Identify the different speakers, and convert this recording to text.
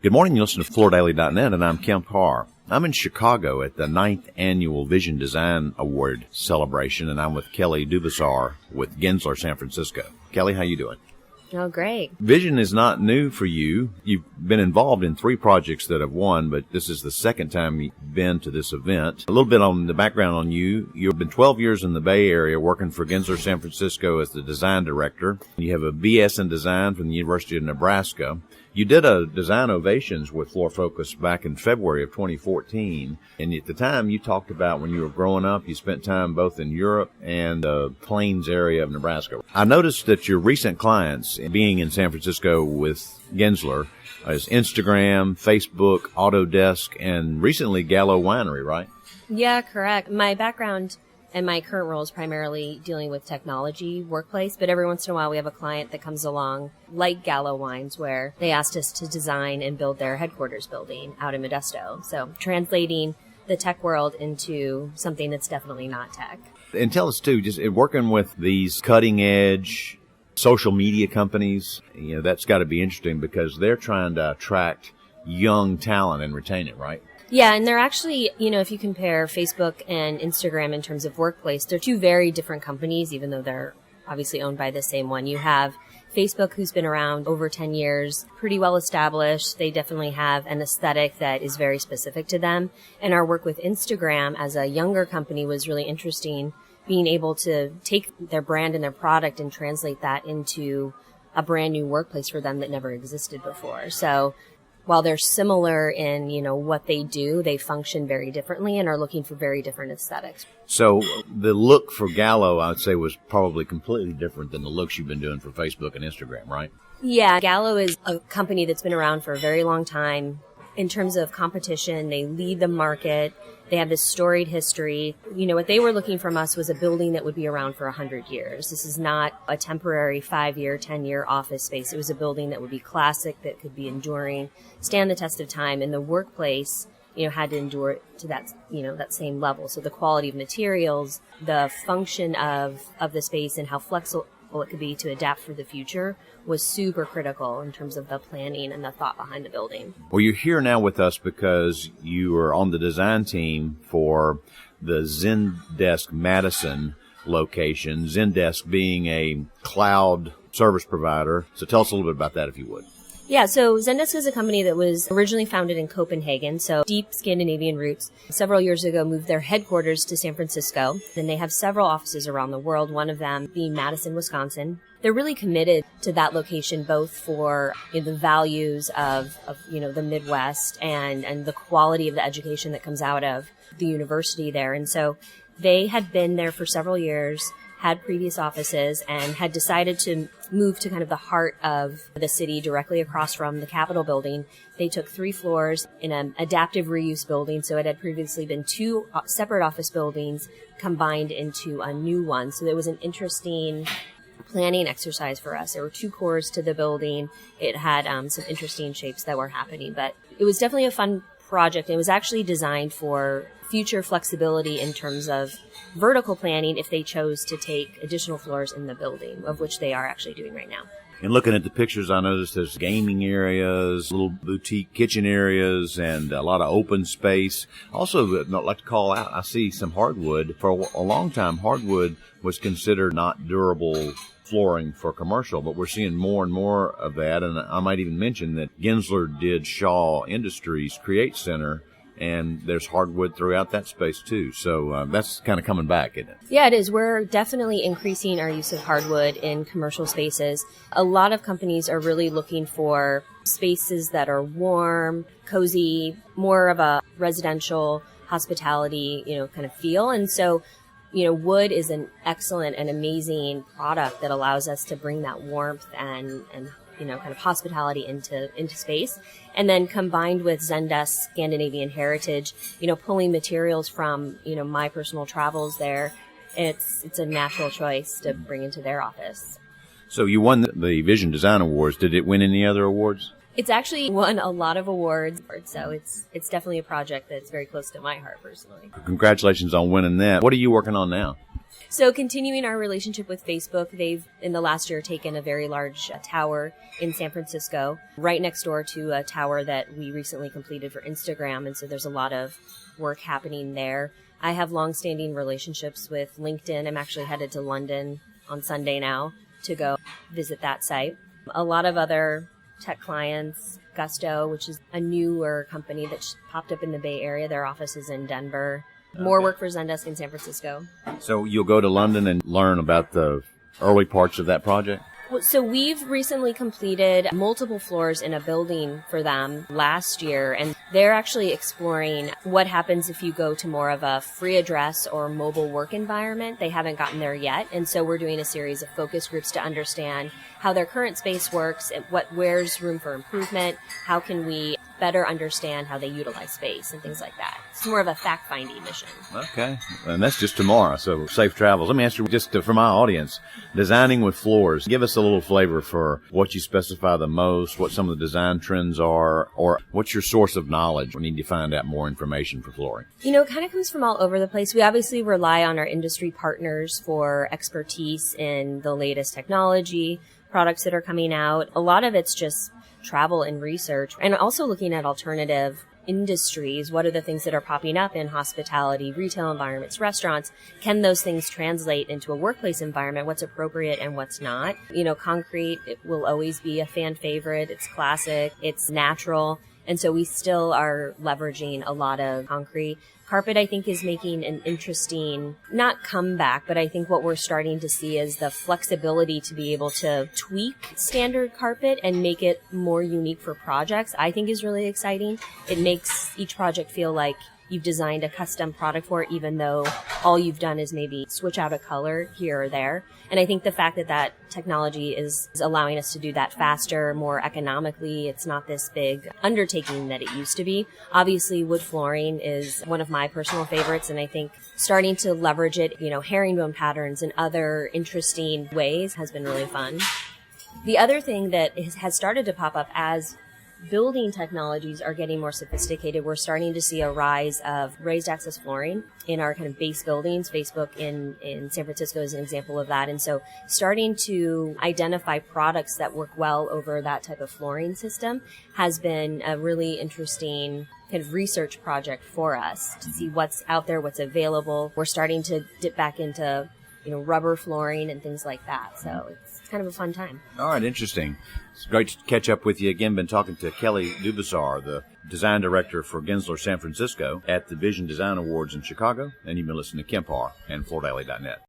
Speaker 1: Good morning. You listen to FloorDaily.net, and I'm Kemp Harr. I'm in Chicago at the 9th Annual Vision Design Award celebration, and I'm with Kelly Dubisar with Gensler San Francisco. Kelly, how you doing?
Speaker 2: Oh, great.
Speaker 1: Vision is not new for you. You've been involved in 3 projects that have won, but this is the second time you've been to this event. A little bit on the background on you. You've been 12 years in the Bay Area working for Gensler San Francisco as the design director. You have a BS in design from the University of Nebraska. You did a design ovations with Floor Focus back in February of 2014. And at the time you talked about when you were growing up, you spent time both in Europe and the Plains area of Nebraska. I noticed that your recent clients being in San Francisco with Gensler is Instagram, Facebook, Autodesk, and recently Gallo Winery, right?
Speaker 2: Yeah, correct. My background and my current role is primarily dealing with technology workplace, but every once in a while we have a client that comes along like Gallo Wines where they asked us to design and build their headquarters building out in Modesto. So translating the tech world into something that's definitely not tech.
Speaker 1: And tell us too, just working with these cutting edge social media companies, that's got to be interesting because they're trying to attract young talent and retain it, right?
Speaker 2: Yeah, and they're actually, if you compare Facebook and Instagram in terms of workplace, they're 2 very different companies, even though they're obviously owned by the same one. You have Facebook, who's been around over 10 years, pretty well established. They definitely have an aesthetic that is very specific to them. And our work with Instagram as a younger company was really interesting, being able to take their brand and their product and translate that into a brand new workplace for them that never existed before. So while they're similar in, what they do, they function very differently and are looking for very different aesthetics.
Speaker 1: So the look for Gallo, I would say, was probably completely different than the looks you've been doing for Facebook and Instagram, right?
Speaker 2: Yeah, Gallo is a company that's been around for a very long time. In terms of competition, they lead the market. They have this storied history. What they were looking from us was a building that would be around for 100 years. This is not a temporary 5-year, 10-year office space. It was a building that would be classic, that could be enduring, stand the test of time. And the workplace, had to endure to that, that same level. So the quality of materials, the function of the space and how flexible it could be to adapt for the future was super critical in terms of the planning and the thought behind the building.
Speaker 1: Well, you're here now with us because you are on the design team for the Zendesk Madison location, Zendesk being a cloud service provider. So tell us a little bit about that, if you would.
Speaker 2: Yeah, so Zendesk is a company that was originally founded in Copenhagen, so deep Scandinavian roots. Several years ago, moved their headquarters to San Francisco. Then they have several offices around the world, one of them being Madison, Wisconsin. They're really committed to that location, both for the values of the Midwest and the quality of the education that comes out of the university there. And so they had been there for several years, had previous offices, and had decided to move to kind of the heart of the city directly across from the Capitol building. They took 3 floors in an adaptive reuse building. So it had previously been 2 separate office buildings combined into a new one. So it was an interesting planning exercise for us. There were 2 cores to the building. It had some interesting shapes that were happening, but it was definitely a fun project. It was actually designed for future flexibility in terms of vertical planning if they chose to take additional floors in the building, of which they are actually doing right now.
Speaker 1: And looking at the pictures, I noticed there's gaming areas, little boutique kitchen areas, and a lot of open space. Also, I'd like to call out, I see some hardwood. For a long time, hardwood was considered not durable flooring for commercial, but we're seeing more and more of that. And I might even mention that Gensler did Shaw Industries Create Center, and there's hardwood throughout that space too. So that's kind of coming back, isn't it?
Speaker 2: Yeah, it is. We're definitely increasing our use of hardwood in commercial spaces. A lot of companies are really looking for spaces that are warm, cozy, more of a residential hospitality, kind of feel. And so, wood is an excellent and amazing product that allows us to bring that warmth and kind of hospitality into space. And then combined with Zendesk Scandinavian heritage, pulling materials from, my personal travels there, it's a natural choice to bring into their office.
Speaker 1: So you won the Vision Design Awards. Did it win any other awards?
Speaker 2: It's actually won a lot of awards, so it's definitely a project that's very close to my heart personally.
Speaker 1: Congratulations on winning that. What are you working on now?
Speaker 2: So continuing our relationship with Facebook, they've in the last year taken a very large tower in San Francisco, right next door to a tower that we recently completed for Instagram. And so there's a lot of work happening there. I have longstanding relationships with LinkedIn. I'm actually headed to London on Sunday now to go visit that site. A lot of other tech clients, Gusto, which is a newer company that popped up in the Bay Area. Their office is in Denver. More work for Zendesk in San Francisco.
Speaker 1: So you'll go to London and learn about the early parts of that project?
Speaker 2: So we've recently completed multiple floors in a building for them last year, and they're actually exploring what happens if you go to more of a free address or mobile work environment. They haven't gotten there yet, and so we're doing a series of focus groups to understand how their current space works, and where's room for improvement, how can we better understand how they utilize space and things like that. It's more of a fact-finding mission.
Speaker 1: Okay. And that's just tomorrow, so safe travels. Let me ask you, just for my audience, designing with floors, give us a little flavor for what you specify the most, what some of the design trends are, or what's your source of knowledge. We need to find out more information for flooring.
Speaker 2: You know, it kind of comes from all over the place. We obviously rely on our industry partners for expertise in the latest technology, products that are coming out. A lot of it's just travel and research, and also looking at alternative industries. What are the things that are popping up in hospitality, retail environments, restaurants? Can those things translate into a workplace environment? What's appropriate and what's not? You know, concrete, it will always be a fan favorite. It's classic. It's natural. And so we still are leveraging a lot of concrete. Carpet, I think, is making an interesting, not comeback, but I think what we're starting to see is the flexibility to be able to tweak standard carpet and make it more unique for projects, I think is really exciting. It makes each project feel like you've designed a custom product for it, even though all you've done is maybe switch out a color here or there. And I think the fact that that technology is allowing us to do that faster, more economically, it's not this big undertaking that it used to be. Obviously, wood flooring is one of my personal favorites, and I think starting to leverage it, you know, herringbone patterns and other interesting ways has been really fun. The other thing that has started to pop up as building technologies are getting more sophisticated, we're starting to see a rise of raised access flooring in our kind of base buildings. Facebook in San Francisco is an example of that. And so starting to identify products that work well over that type of flooring system has been a really interesting kind of research project for us to see what's out there, what's available. We're starting to dip back into, you know, rubber flooring and things like that. So it's kind of a fun time.
Speaker 1: All right, interesting. It's great to catch up with you again. Been talking to Kelly Dubisar, the design director for Gensler San Francisco at the Vision Design Awards in Chicago. And you've been listening to Kemp Harr and FloorDaily.net.